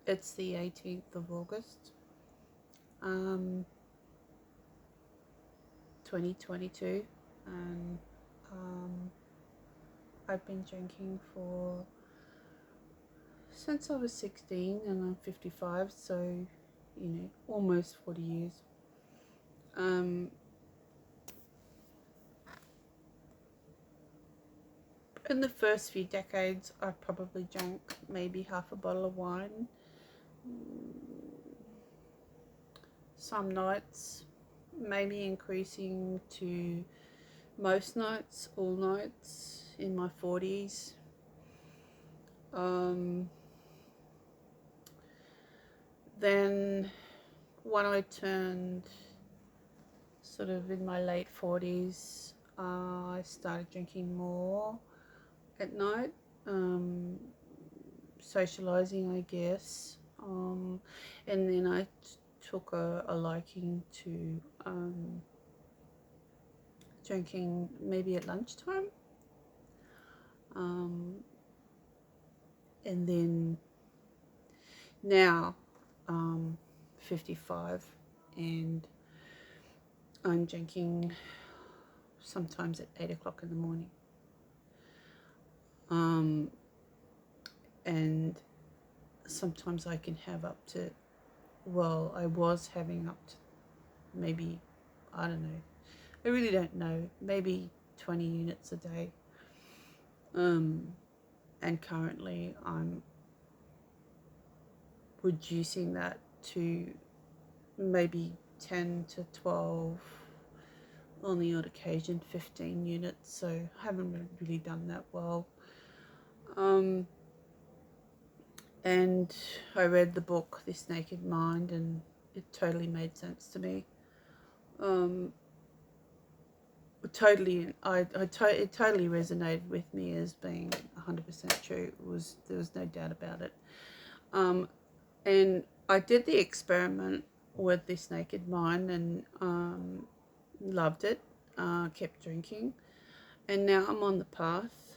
It's the 18th of August, um, 2022, and um, I've been drinking for since I was 16, and I'm 55, so almost 40 years. Um, in the first few decades, I probably drank maybe half a bottle of wine. Some nights, maybe increasing to most nights, all nights in my 40s. Um, then when I turned sort of in my late 40s, I started drinking more at night, socializing, I guess. And then I took a liking to drinking maybe at lunchtime. Um, and then now, 55, and I'm drinking sometimes at 8 o'clock in the morning. And sometimes I can have up to, well, I was having up to maybe, I don't know, I really don't know, maybe 20 units a day. And currently I'm reducing that to maybe 10 to 12, on the odd occasion 15 units, so I haven't really done that well. And I read the book This Naked Mind, and it totally made sense to me. It totally resonated with me as being 100% true. There was no doubt about it. And I did the experiment with This Naked Mind, and loved it. Kept drinking, and now I'm on the path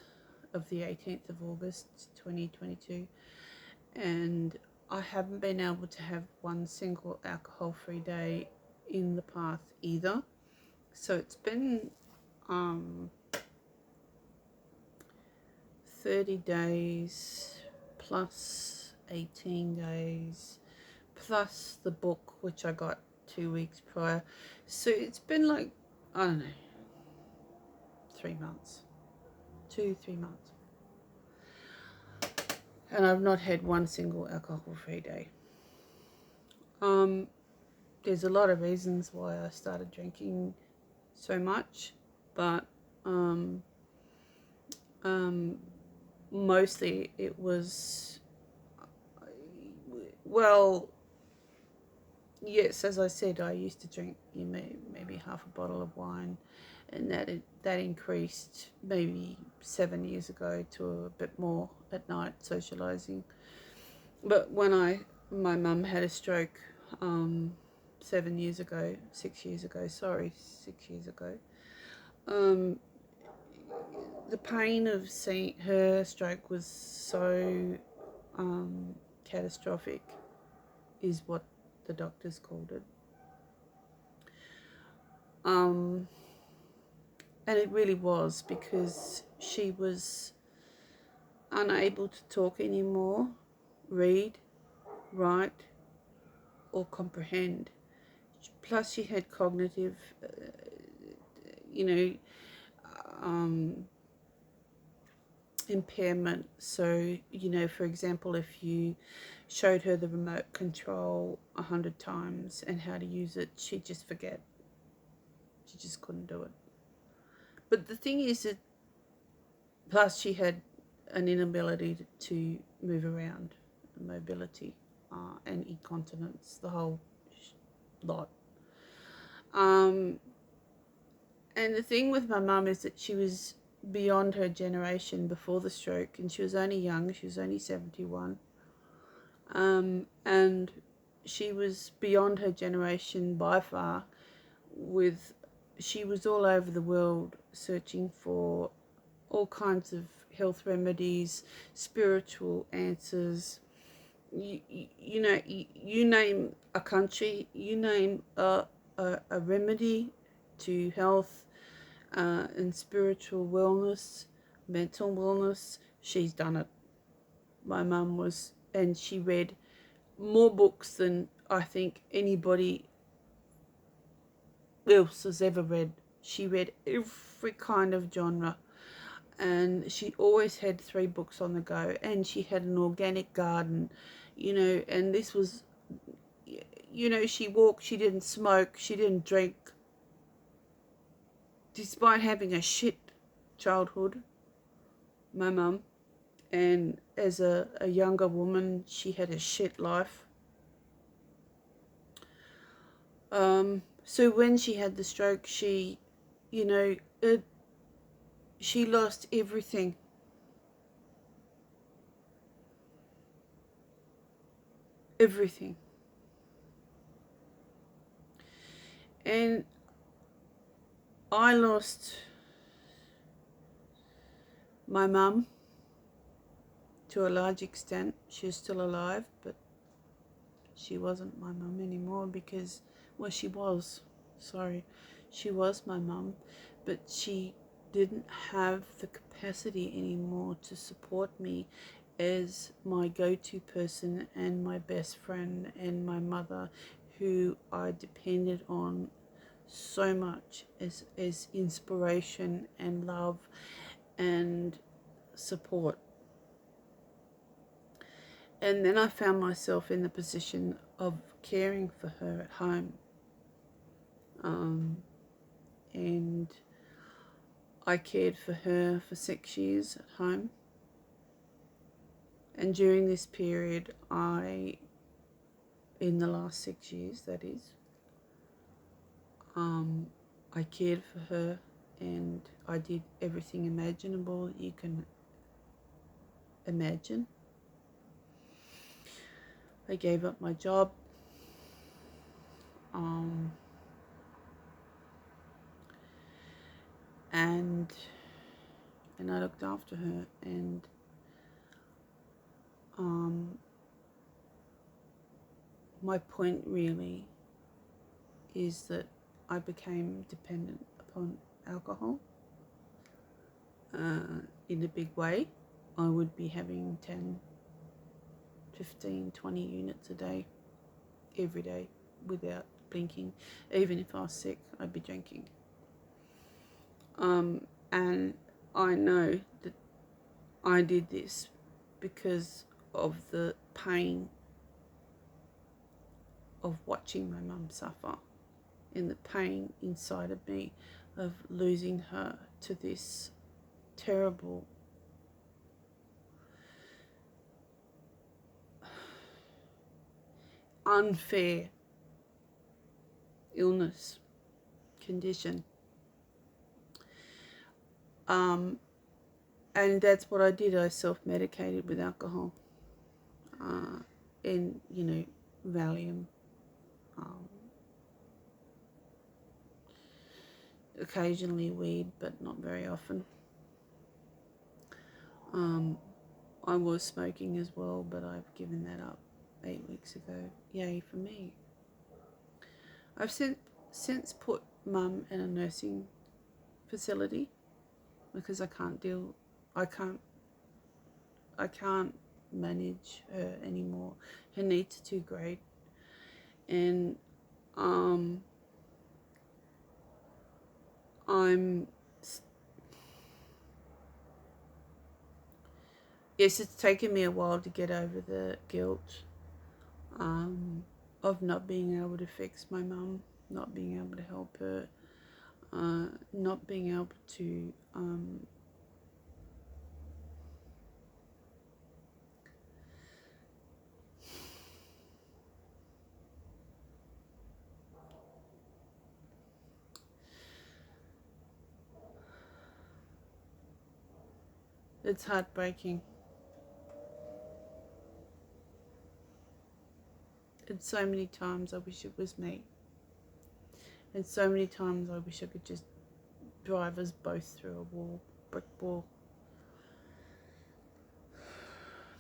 of the 18th of August 2022, and I haven't been able to have one single alcohol-free day in the path either. So it's been 30 days plus 18 days plus the book, which I got 2 weeks prior. So it's been like, I don't know, 3 months, 2-3 months. And I've not had one single alcohol-free day. There's a lot of reasons why I started drinking so much, but mostly it was, well, yes, as I said, I used to drink maybe half a bottle of wine, and that increased maybe 7 years ago to a bit more at night, socializing. But when my mum had a stroke 6 years ago, the pain of seeing her stroke was so catastrophic, is what the doctors called it. And it really was, because she was unable to talk anymore, read, write, or comprehend. Plus, she had cognitive, impairment. So, for example, if you showed her the remote control 100 times and how to use it, she'd just forget. She just couldn't do it. But the thing is that, plus she had an inability to move around, mobility, and incontinence, the whole lot. And the thing with my mum is that she was beyond her generation before the stroke, and she was only young. She was only 71. And she was beyond her generation by far. She was all over the world searching for all kinds of health remedies, spiritual answers, you name a country, you name a remedy to health and spiritual wellness, mental wellness, she's done it. My mum was, and she read more books than I think anybody else has ever read. She read every kind of genre, and she always had 3 books on the go, and she had an organic garden, and this was, she walked, she didn't smoke, she didn't drink, despite having a shit childhood, my mum. And as a younger woman, she had a shit life. So when she had the stroke, you know, she lost everything. Everything. And I lost my mum to a large extent. She's still alive, but she wasn't my mum anymore because, well, she was. Sorry. She was my mum, but she didn't have the capacity anymore to support me as my go-to person and my best friend and my mother, who I depended on so much as inspiration and love and support. And then I found myself in the position of caring for her at home. And I cared for her for 6 years at home. And during this period, in the last 6 years, that is, I cared for her, and I did everything imaginable that you can imagine. I gave up my job. And I looked after her, and my point really is that I became dependent upon alcohol in a big way. I would be having 10, 15, 20 units a day, every day, without blinking. Even if I was sick, I'd be drinking. And I know that I did this because of the pain of watching my mum suffer, and the pain inside of me of losing her to this terrible, unfair illness condition. And that's what I did. I self-medicated with alcohol and, Valium. Occasionally weed, but not very often. I was smoking as well, but I've given that up 8 weeks ago. Yay for me. I've since put mum in a nursing facility because I can't manage her anymore. Her needs are too great. And yes, it's taken me a while to get over the guilt of not being able to fix my mum, not being able to help her, not being able to it's heartbreaking. And so many times I wish it was me. And so many times I wish I could just drive us both through a brick wall.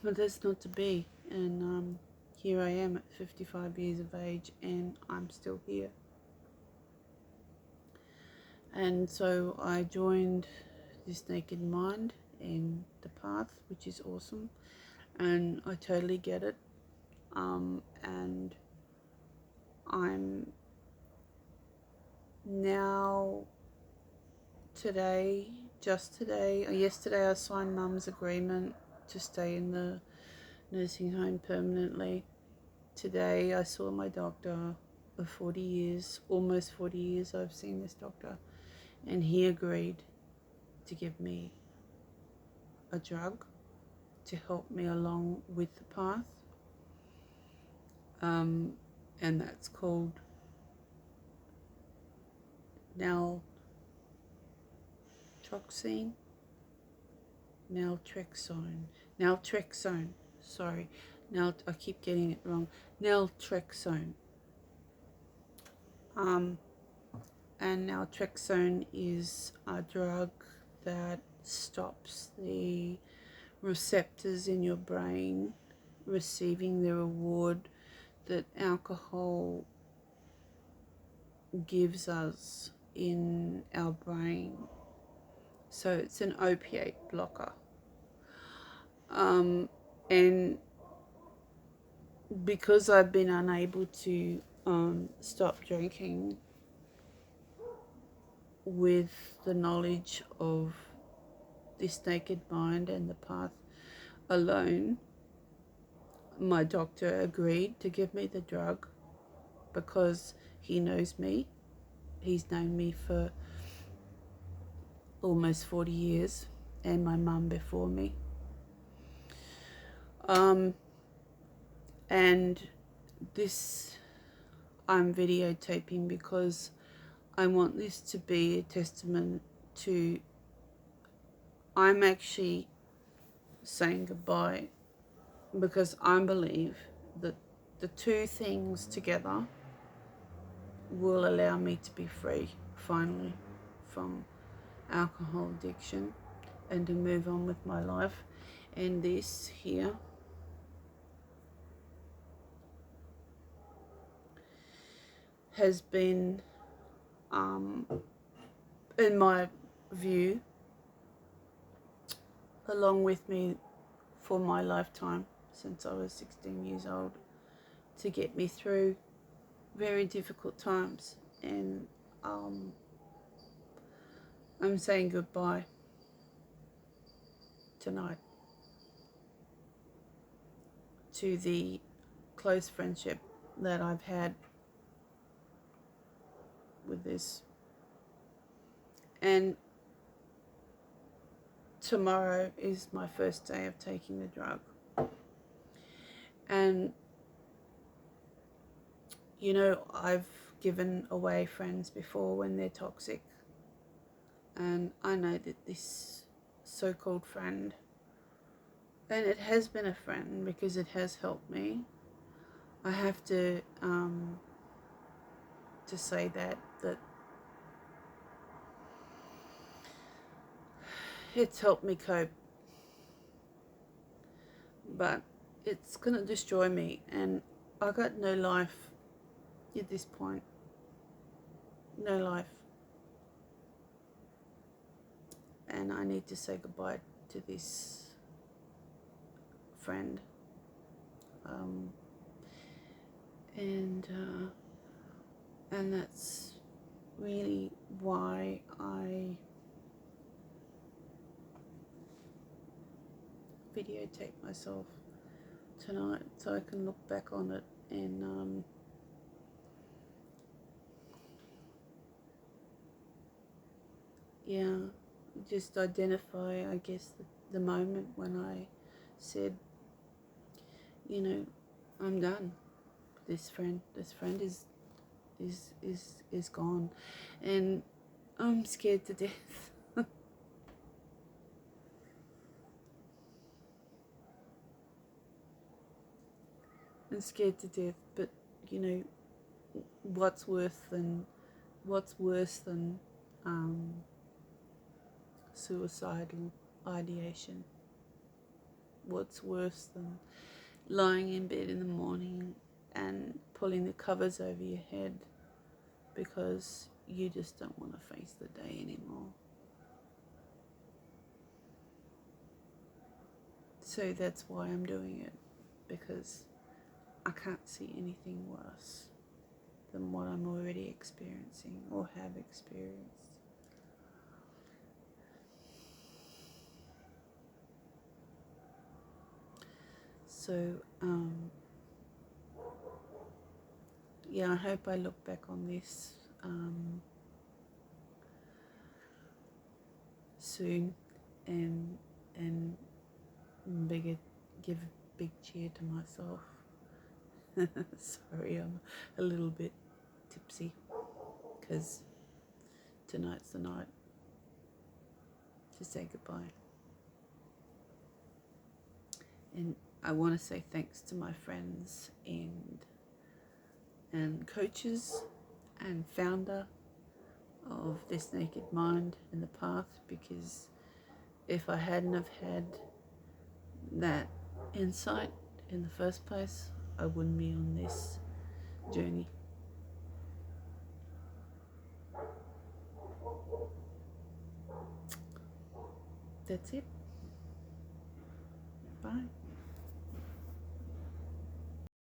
But that's not to be. And here I am at 55 years of age, and I'm still here. And so I joined this Naked Mind and the path, which is awesome, and I totally get it. And I'm now yesterday I signed Mum's agreement to stay in the nursing home permanently. Today I saw my doctor of 40 years, almost 40 years I've seen this doctor, and he agreed to give me a drug to help me along with the path. And that's called naltrexone. Sorry, I keep getting it wrong. Naltrexone. And naltrexone is a drug that stops the receptors in your brain receiving the reward that alcohol gives us in our brain. So it's an opiate blocker. And because I've been unable to stop drinking with the knowledge of this Naked Mind and the path alone, my doctor agreed to give me the drug because he knows me. He's known me for almost 40 years, and my mum before me. And this I'm videotaping because I want this to be a testament to I'm actually saying goodbye, because I believe that the two things together will allow me to be free finally from alcohol addiction and to move on with my life. And this here has been, in my view, along with me for my lifetime since I was 16 years old, to get me through very difficult times. And I'm saying goodbye tonight to the close friendship that I've had with this. And tomorrow is my first day of taking the drug. And you know, I've given away friends before when they're toxic, and I know that this so-called friend, and it has been a friend because it has helped me, I have to say that it's helped me cope, but it's gonna destroy me, and I got no life at this point. No life. And I need to say goodbye to this friend. And that's really why I videotape myself tonight, so I can look back on it and yeah, just identify, I guess, the moment when I said, you know, I'm done. This friend is gone, and I'm scared to death. I'm scared to death, but you know, what's worse than suicidal ideation? what's worse than lying in bed in the morning and pulling the covers over your head because you just don't want to face the day anymore. So that's why I'm doing it, because I can't see anything worse than what I'm already experiencing or have experienced. So, yeah, I hope I look back on this soon and give a big cheer to myself. Sorry, I'm a little bit tipsy because tonight's the night to say goodbye. And I want to say thanks to my friends and coaches and founder of This Naked Mind and the Path, because if I hadn't have had that insight in the first place, I wouldn't be on this journey. That's it. Bye.